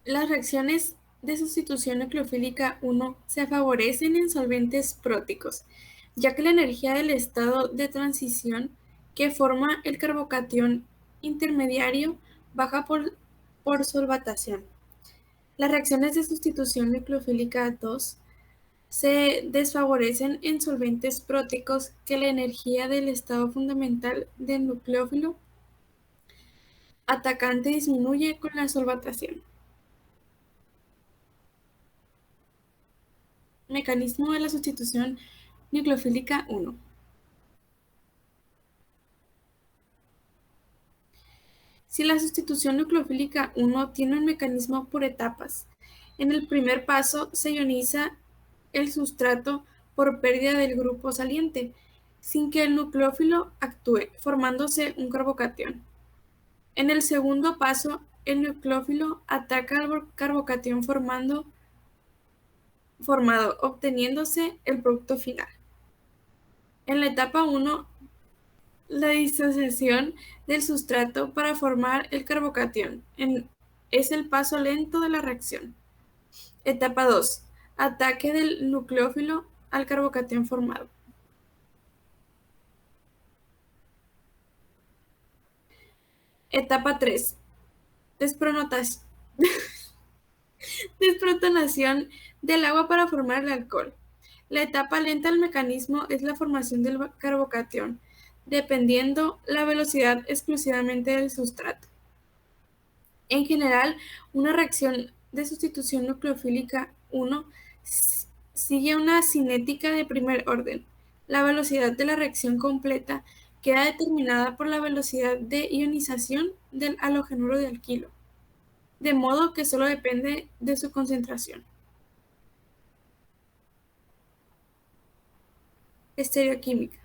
Las reacciones de sustitución nucleofílica 1 se favorecen en solventes próticos, ya que la energía del estado de transición que forma el carbocatión intermediario baja por solvatación. Las reacciones de sustitución nucleofílica 2 se desfavorecen en solventes próticos que la energía del estado fundamental del nucleófilo atacante disminuye con la solvatación. Mecanismo de la sustitución nucleofílica 1. Si la sustitución nucleofílica 1 tiene un mecanismo por etapas, en el primer paso se ioniza el sustrato por pérdida del grupo saliente, sin que el nucleófilo actúe, formándose un carbocatión. En el segundo paso, el nucleófilo ataca al carbocatión formado, obteniéndose el producto final. En la etapa 1, la disociación del sustrato para formar el carbocatión es el paso lento de la reacción. Etapa 2. Ataque del nucleófilo al carbocatión formado. Etapa 3. Desprotonación del agua para formar el alcohol. La etapa lenta del mecanismo es la formación del carbocatión, dependiendo la velocidad exclusivamente del sustrato. En general, una reacción de sustitución nucleofílica 1 sigue una cinética de primer orden. La velocidad de la reacción completa queda determinada por la velocidad de ionización del halogénuro de alquilo, de modo que solo depende de su concentración. Estereoquímica.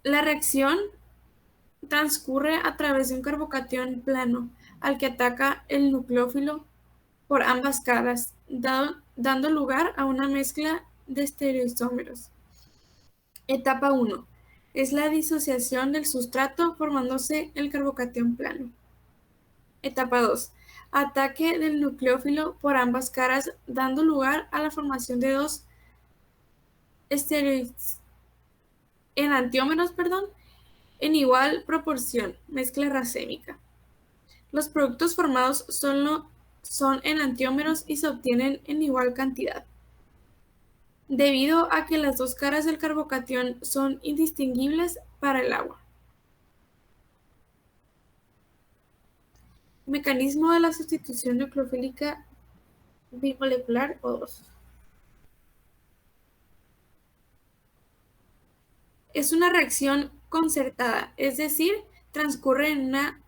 La reacción transcurre a través de un carbocatión plano al que ataca el nucleófilo por ambas caras, dando lugar a una mezcla de estereoisómeros. Etapa 1. Es la disociación del sustrato formándose el carbocatión plano. Etapa 2. Ataque del nucleófilo por ambas caras, dando lugar a la formación de dos enantiómeros, en igual proporción, mezcla racémica. Los productos formados son enantiómeros y se obtienen en igual cantidad. Debido a que las dos caras del carbocatión son indistinguibles para el agua. Mecanismo de la sustitución nucleofílica bimolecular O2. Es una reacción concertada, es decir, transcurre en una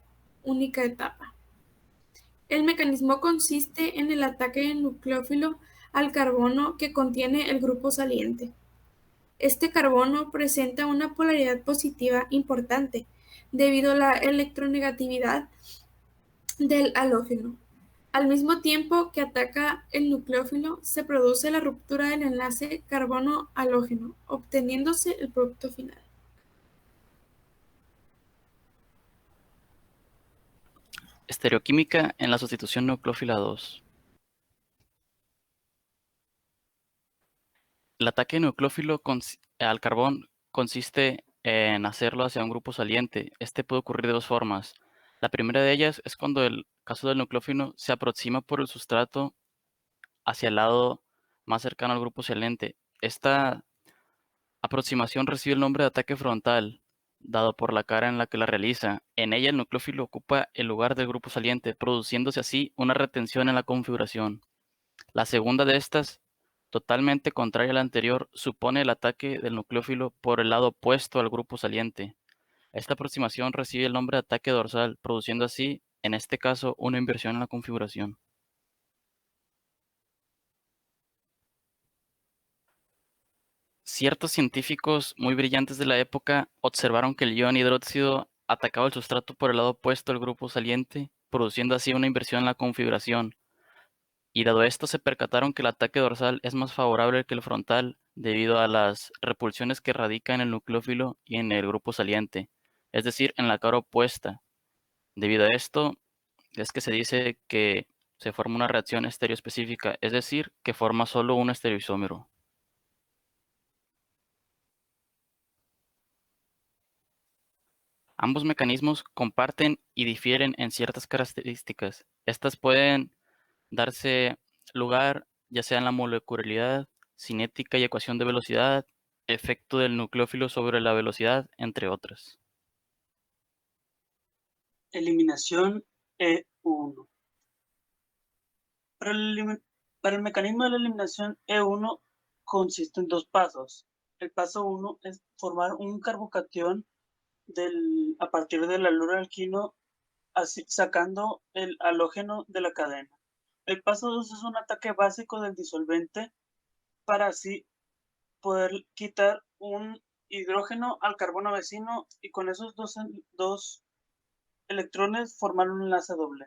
única etapa. El mecanismo consiste en el ataque del nucleófilo al carbono que contiene el grupo saliente. Este carbono presenta una polaridad positiva importante debido a la electronegatividad del halógeno. Al mismo tiempo que ataca el nucleófilo, se produce la ruptura del enlace carbono-halógeno, obteniéndose el producto final. Estereoquímica en la sustitución nucleófila 2. El ataque nucleófilo al carbón consiste en hacerlo hacia un grupo saliente. Este puede ocurrir de dos formas. La primera de ellas es cuando el caso del nucleófilo se aproxima por el sustrato hacia el lado más cercano al grupo saliente. Esta aproximación recibe el nombre de ataque frontal, dado por la cara en la que la realiza. En ella el nucleófilo ocupa el lugar del grupo saliente, produciéndose así una retención en la configuración. La segunda de estas, totalmente contraria a la anterior, supone el ataque del nucleófilo por el lado opuesto al grupo saliente. Esta aproximación recibe el nombre de ataque dorsal, produciendo así, en este caso, una inversión en la configuración. Ciertos científicos muy brillantes de la época observaron que el ion hidróxido atacaba el sustrato por el lado opuesto al grupo saliente, produciendo así una inversión en la configuración. Y dado esto se percataron que el ataque dorsal es más favorable que el frontal debido a las repulsiones que radican en el nucleófilo y en el grupo saliente, es decir, en la cara opuesta. Debido a esto, es que se dice que se forma una reacción estereoespecífica, es decir, que forma solo un estereoisómero. Ambos mecanismos comparten y difieren en ciertas características. Estas pueden darse lugar ya sea en la molecularidad, cinética y ecuación de velocidad, efecto del nucleófilo sobre la velocidad, entre otras. Eliminación E1. Para el mecanismo de la eliminación E1 consiste en dos pasos. El paso 1 es formar un carbocatión a partir del haluro alquino, sacando el halógeno de la cadena. El paso 2 es un ataque básico del disolvente para así poder quitar un hidrógeno al carbono vecino y con esos dos electrones formar un enlace doble.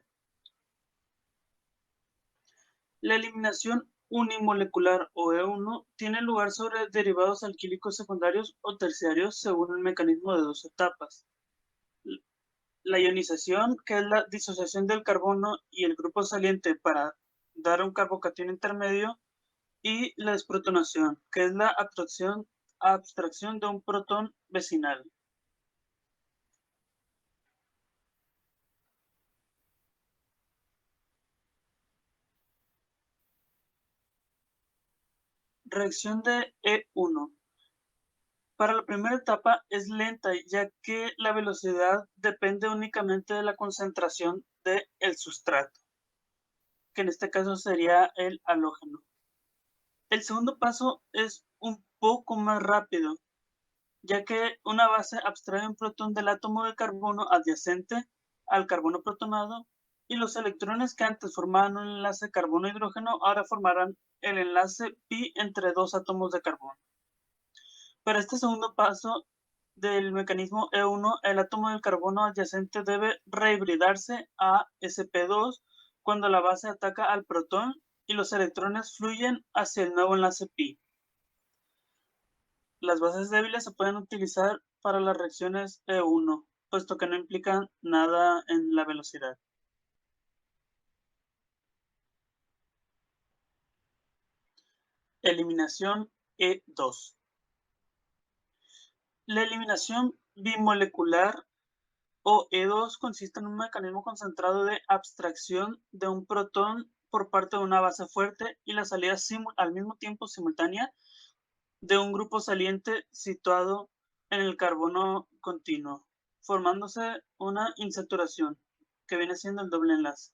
La eliminación unimolecular o E1 tiene lugar sobre derivados alquílicos secundarios o terciarios según el mecanismo de dos etapas. La ionización, que es la disociación del carbono y el grupo saliente para dar un carbocatión intermedio, y la desprotonación, que es la abstracción de un protón vecinal. Reacción de E1. Para la primera etapa es lenta, ya que la velocidad depende únicamente de la concentración del sustrato, que en este caso sería el halógeno. El segundo paso es un poco más rápido, ya que una base abstrae un protón del átomo de carbono adyacente al carbono protonado y los electrones que antes formaban un enlace carbono-hidrógeno ahora formarán el enlace pi entre dos átomos de carbono. Para este segundo paso del mecanismo E1, el átomo del carbono adyacente debe rehibridarse a sp2 cuando la base ataca al protón y los electrones fluyen hacia el nuevo enlace pi. Las bases débiles se pueden utilizar para las reacciones E1, puesto que no implican nada en la velocidad. Eliminación E2. La eliminación bimolecular o E2 consiste en un mecanismo concentrado de abstracción de un protón por parte de una base fuerte y la salida al mismo tiempo simultánea de un grupo saliente situado en el carbono continuo, formándose una insaturación, que viene siendo el doble enlace.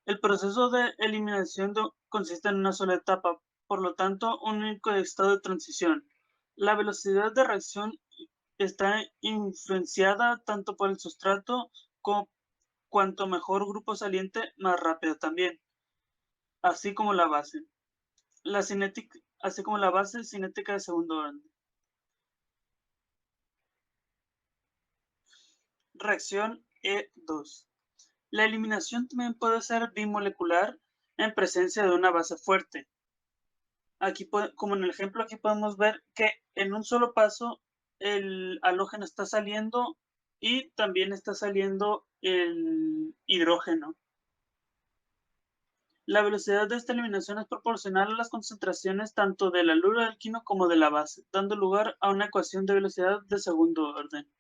El proceso de eliminación consiste en una sola etapa, por lo tanto, un único estado de transición. La velocidad de reacción está influenciada tanto por el sustrato como cuanto mejor grupo saliente, más rápido también, así como la base. Así como la base cinética de segundo orden. Reacción E2. La eliminación también puede ser bimolecular en presencia de una base fuerte. Aquí, como en el ejemplo, aquí podemos ver que en un solo paso el halógeno está saliendo y también está saliendo el hidrógeno. La velocidad de esta eliminación es proporcional a las concentraciones tanto del haluro alquino como de la base, dando lugar a una ecuación de velocidad de segundo orden.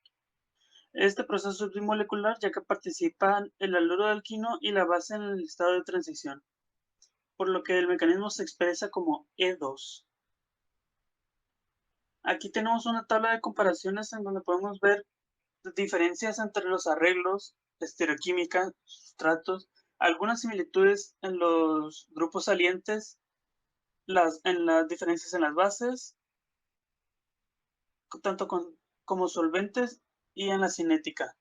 Este proceso es bimolecular ya que participan el haluro alquino y la base en el estado de transición, por lo que el mecanismo se expresa como E2. Aquí tenemos una tabla de comparaciones en donde podemos ver diferencias entre los arreglos, estereoquímica, sustratos, algunas similitudes en los grupos salientes, en las diferencias en las bases, tanto como solventes y en la cinética.